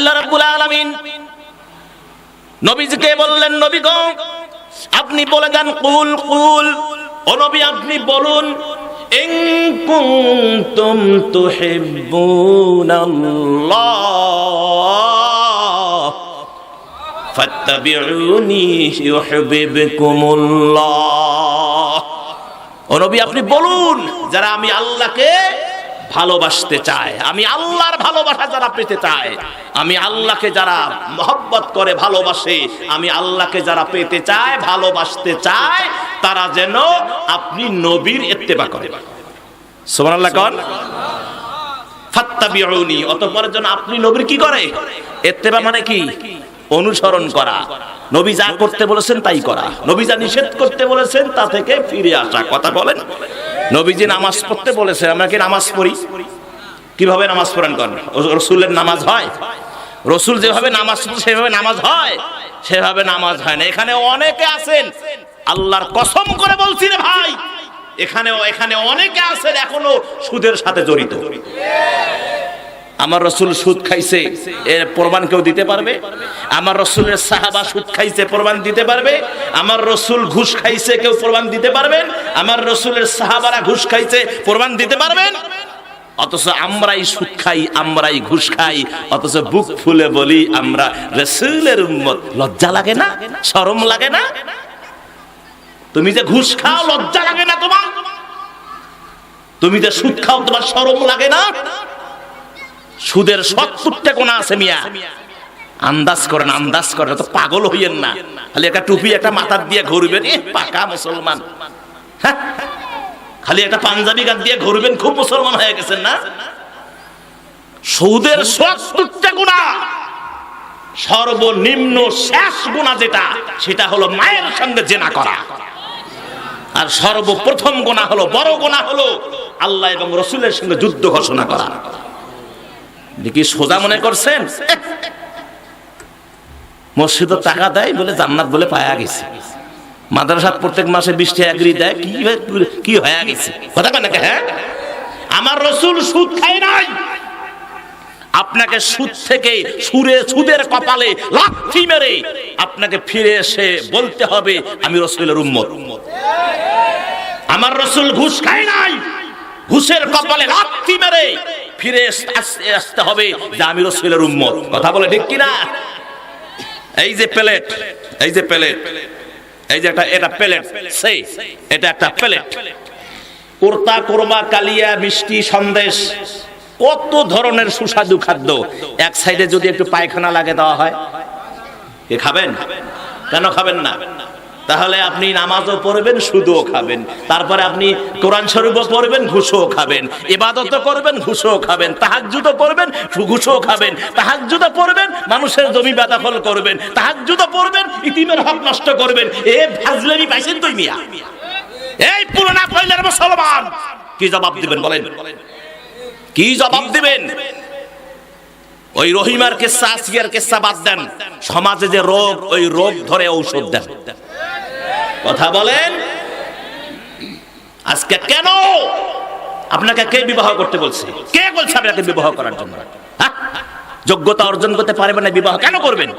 আল্লাহ রাব্বুল আলামিন নবীজিকে বললেন, নবী গো আপনি বলে দেন, কুল কুল, ও নবী আপনি বলুন, ইন কুনতুম তুহিব্বুনাল্লাহ ফাত্তাবিউনি ইউহিব্বুকুমুল্লাহ। ও নবী আপনি বলুন, যারা আমি আল্লাহকে ভালোবাসতে চায়, আমি আল্লাহর ভালোবাসা যারা পেতে চায়, আমি আল্লাহকে যারা মহব্বত করে ভালোবাসে, আমি আল্লাহকে যারা পেতে চায় ভালোবাসতে চায়, তারা যেন আপনি নবীর ইত্তেবা করে। সুবহানাল্লাহ কোন ফাত্তাবিউনি, অতঃপর যেন আপনি নবীর কি করে, ইত্তেবা মানে কি, অনুসরণ করা। নবী যা করতে বলেছেন তাই করা, নবী যা নিষেধ করতে বলেছেন তা থেকে ফিরে আসা। কথা বলেন। নবীজি নামাজ পড়তে বলেছে, আমরা কি নামাজ পড়ি? কিভাবে নামাজ পড়েন করেন? রাসূলের নামাজ হয়? রাসূল যেভাবে নামাজ পড়ে সেভাবে নামাজ হয়? সেভাবে নামাজ হয় না। এখানে অনেকে আছেন, আল্লাহর কসম করে বলছি রে ভাই, এখানে অনেকে আছেন এখনো সুদের সাথে জড়িত। আমার রাসূল সুদ খাইছে এর প্রমাণ কেউ দিতে পারবে? আমার রাসূলের সাহাবা সুদ খাইছে প্রমাণ দিতে পারবে? আমার রাসূল ঘুষ খাইছে কেউ প্রমাণ দিতে পারবেন? আমার রাসূলের সাহাবারা ঘুষ খাইছে প্রমাণ দিতে পারবেন? অথচ আমরাই সুদ খাই, আমরাই ঘুষ খাই, অথচ বুক ফুলে বলি আমরা রাসূলের উম্মত। লজ্জা লাগে না? শরম লাগে না? তুমি যে ঘুষ খাও লজ্জা লাগে না তোমার? তুমি যে সুদ খাও তোমার শরম লাগে না? সুদের ৭০টা গুনাহ আছে মিয়া। আন্দাজ করেন, আন্দাজ করেন, তো পাগল হইয়েন না। খালি একটা টুপি একটা মাথার দিয়ে ঘুরবেন, পাকা মুসলমান। হ্যাঁ, খালি একটা পাঞ্জাবি গান দিয়ে ঘুরবেন, খুব মুসলমান হয়ে গেছেন না? সুদের ৭০টা গুনাহ, সর্বনিম্ন শেষ গুনাহ যেটা, সেটা হলো মায়ের সঙ্গে জিনা করা। আর সর্বপ্রথম গুনাহ হলো, বড় গুনাহ হলো আল্লাহ এবং রাসূলের সঙ্গে যুদ্ধ ঘোষণা করা। দেখি সোজা মনে করছেন? মসজিদে টাকা দেয় বলে জান্নাত বলে পায়া গেছে, মাদ্রাসাত প্রত্যেক মাসে ২০ টাকা এগ্রি দেয়, কি হয়ে গেছে? কথা বলেন না? হ্যাঁ, আমার রাসূল সুদ খায় নাই। আপনাকে সুদ থেকে সুদের কপালে লাথি মেরে আপনাকে ফিরে এসে বলতে হবে আমি রাসূলের উম্মত। আমার রাসূল ঘুষ খায় নাই, ঘুষের কপালে লাথি মেরে ফিরে আসতে হবে যে আমি রাসূলের উম্মত। কথা বলে ঠিক কি না? এই যে প্লেট, এই যে প্লেট, এই যে এটা প্লেট, সেই এটা একটা প্লেট, কোরতা কোরমা কালিয়া মিষ্টি সন্দেশ, কত ধরনের সুস্বাদু খাদ্য। এক সাইডে যদি একটু পায়খানা লাগে দেওয়া হয়, কে খাবেন? কেন খাবেন না? তাহলে আপনি নামাজও পড়বেন, সুদও খাবেন, তারপরে আপনি কোরআন শরীফও পড়বেন, ঘুষও খাবেন, ইবাদতও করবেন, ঘুষও খাবেন, তাহাজ্জুদও পড়বেন, ঘুষও খাবেন, তাহাজ্জুদও পড়বেন, মানুষের জমি বেদখল করবেন, তাহাজ্জুদও পড়বেন, ইতিমের হক নষ্ট করবেন। এ ফাজলামি পাইছেন তুই মিয়া? এই পুরোনা কইলের মুসলমান কি জবাব দিবেন বলেন? কি জবাব দিবেন? ওই রহিমার কিসসা, আসিয়ার কিসসা বাদ দেন, সমাজে যে রোগ, ওই রোগ ধরে ঔষধ দেন। কথা বলেন। আজকে কেন আপনাকে কে বিবাহ করতে বলছে? কে বলছে আপনাকে বিবাহ করার জন্য? যোগ্যতা অর্জন করতে পারবেন না, বিবাহ কেন করবেন?